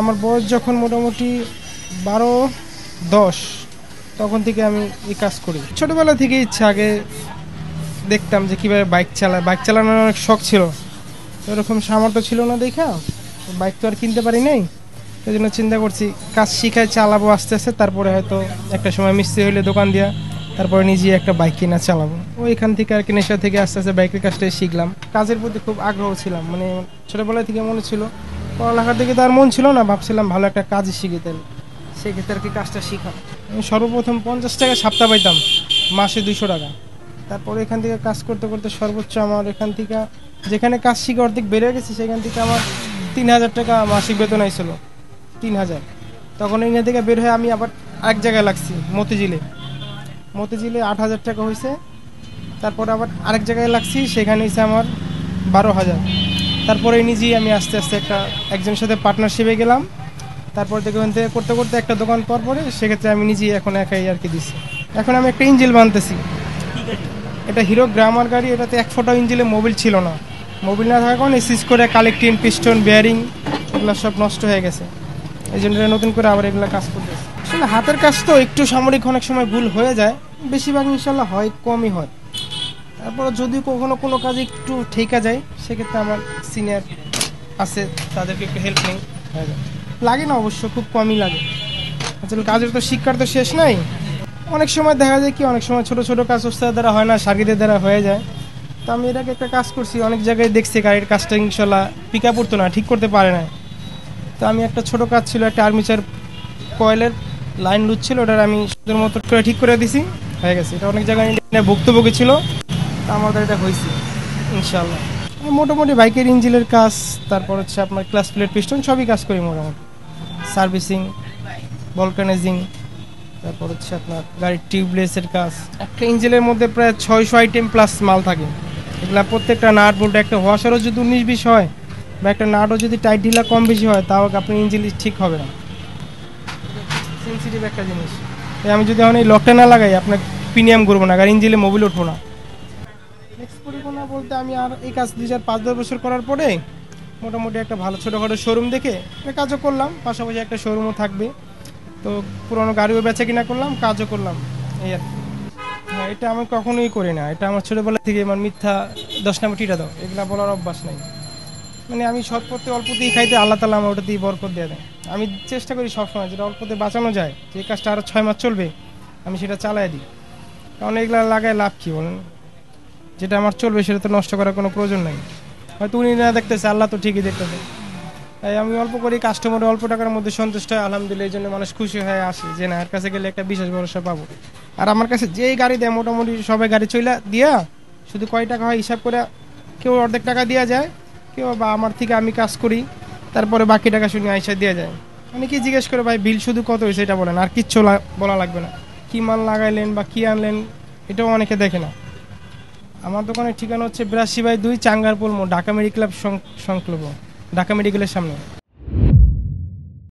আমার বয়স যখন মোটামুটি 12-10 তখন থেকে আমি এই কাজ করি। ছোটোবেলা থেকে ইচ্ছা, আগে দেখতাম যে কীভাবে বাইক চালানোর অনেক শখ ছিল। এরকম সামর্থ্য ছিল না দেখা বাইক তো আর কিনতে পারি নাই, সেই জন্য চিন্তা করছি কাজ শিখায় চালাবো আস্তে আস্তে, তারপরে হয়তো একটা সময় মিস্ত্রি হইলে দোকান দিয়া তারপরে নিজে একটা বাইক কিনা চালাবো। ওইখান থেকে আর কি নেশা থেকে আস্তে আস্তে বাইকের কাজটাই শিখলাম। কাজের প্রতি খুব আগ্রহ ছিলাম, মানে ছোটোবেলা থেকে মনে ছিল। পড়ালেখার দিকে তো আর মন ছিল না, ভাবছিলাম ভালো একটা কাজই শিখে তাহলে সেক্ষেত্রে আর কি কাজটা শিখা। আমি সর্বপ্রথম 50 টাকা সপ্তাহ পাইতাম, মাসে 200 টাকা। তারপরে এখান থেকে কাজ করতে করতে সর্বোচ্চ আমার এখান থেকে, যেখানে কাজ শিখে অর্ধেক বেড়ে গেছে, সেখান থেকে আমার 3000 টাকা মাসিক বেতন আইছিল, 3000। তখন এখান থেকে বের হয়ে আমি আবার এক জায়গায় লাগছি, মতিঝিলে 8000 টাকা হয়েছে। তারপরে আবার আরেক জায়গায় লাগছি, সেখানে হয়েছে আমার 12,000। তারপরে নিজেই আমি আস্তে আস্তে একজনের সাথে পার্টনারশিপে গেলাম। তারপর থেকে ওখান থেকে করতে করতে একটা দোকান পরে সেক্ষেত্রে আমি নিজেই এখন একাই আর কি দিছি। এখন আমি একটা ইঞ্জিল বানতেছি। এটা হিরো গ্রামার গাড়ি, এটাতে 1 ফোঁটা ইঞ্জিলে মোবিল ছিল না। মোবিল না থাকার কারণে সিজ করে কালেক্টিং, পিস্টন, বেয়ারিং এগুলো সব নষ্ট হয়ে গেছে। এই জন্য নতুন করে আবার এগুলো কাজ করতেছে। আসলে হাতের কাজ তো একটু সামরিক অনেক সময় ভুল হয়ে যায়, বেশিরভাগ ইনশাল্লাহ হয়, কমই হয়। তারপরে যদি কখনো কোনো কাজে একটু ঠেকা যায়, সেক্ষেত্রে আমার সিনিয়র আছে, তাদেরকে একটু হেল্প নেই, হয়ে যায়। লাগে না অবশ্য, খুব কমই লাগে। আসলে কাজের তো শিক্ষার তো শেষ নাই। অনেক সময় দেখা যায় কি, অনেক সময় ছোট ছোট কাজ ওস্তাদের দ্বারা হয় না, সাগীদের দ্বারা হয়ে যায়। তো আমি এটাকে একটা কাজ করছি, অনেক জায়গায় দেখছি গাড়ির কাজটা ইনশাল্লাহ পিক আপ করতো না, ঠিক করতে পারে না। তো আমি একটা ছোট কাজ ছিল, একটা আর্মিচার কয়েলের লাইন লুজ ছিল, ওটার আমি সুন্দর মতো করে ঠিক করে দিছি, হয়ে গেছে। এটা অনেক জায়গায় ভুক্তভোগী ছিল, তা আমার এটা হয়েছে ইনশাল্লাহ। মোটামুটি বাইকের ইঞ্জিনের কাজ, তারপর হচ্ছে আপনার ক্লাস প্লেট, পিস্টন সবই কাজ করি মোটামুটি। সার্ভিসিং, ভলকানাইজিং, তারপর হচ্ছে আপনার গাড়ির টিউবলেসের কাজ। একটা ইঞ্জিনের মধ্যে প্রায় 600 আইটেম প্লাস মাল থাকে। এগুলা প্রত্যেকটা নাট বোল্ট, একটা ওয়াশারও যদি 19-20 হয় বা একটা নাটও যদি টাইট ঢিলা কম বেশি হয়, তাও আপনার ইঞ্জিন ঠিক হবে না। সেন্সিটিভ একটা জিনিস। আমি যদি এখন এই লকটা না লাগাই, আপনার প্রিমিয়াম করবো না, গাড়ি ইঞ্জিনে মোবিল উঠবো না। নেক্সট পরিকল্পনা বলতে, আমি আর এই কাজ 5-10 বছর করার পরে মোটামুটি একটা ভালো ছোটোখাটো শোরুম দেখে কাজও করলাম, পাশাপাশি একটা শোরুমও থাকবে। তো পুরোনো গাড়িও বেচা কিনা করলাম, কাজও করলাম, এই আর কি। হ্যাঁ, এটা আমি কখনোই করি না। এটা আমার ছোটোবেলা থেকে আমার মিথ্যা 10 নম্বর টিটা দাও এগুলো বলার অভ্যাস নাই। মানে আমি সৎ পথে অল্পতেই খাইতে, আল্লাহ তাআলা আমার ওটাতেই বরকত দিয়ে দেয়। আমি চেষ্টা করি সবসময় যেটা অল্পতে বাঁচানো যায়, যে কাজটা আরও 6 মাস চলবে, আমি সেটা চালাই দিই। কারণ এগুলো লাগায় লাভ কী বলেন? যেটা আমার চলবে সেটা তো নষ্ট করার কোনো প্রয়োজন নেই। হয়তো উনি না দেখতেছে, আল্লাহ তো ঠিকই দেখতেছে। তাই আমি অল্প করি, কাস্টমার অল্প টাকার মধ্যে সন্তুষ্ট হয়, আলহামদুলিল্লাহ। এই জন্য মানুষ খুশি হয়ে আসে যে না, এর কাছে গেলে একটা বিশেষ ভরসা পাবো। আর আমার কাছে যেই গাড়ি দেয়, মোটামুটি সবাই গাড়ি চইলা দিয়া, শুধু কয় টাকা হয় হিসাব করে, কেউ অর্ধেক টাকা দেওয়া যায়, কেউ বা আমার থেকে আমি কাজ করি, তারপরে বাকি টাকা শুনে আইসা দেওয়া যায়। অনেকে জিজ্ঞেস করে ভাই বিল শুধু কত হয়েছে এটা বলেন, আর কিচ্ছু বলা লাগবে না। কী মাল লাগাইলেন বা কী আনলেন এটাও অনেকে দেখে না। আমার দোকানের ঠিকানা হচ্ছে 82/2 চাঙ্গারপুল মোড়, ঢাকা মেডিকেল সংলগ্ন, ঢাকা মেডিকেলের সামনে।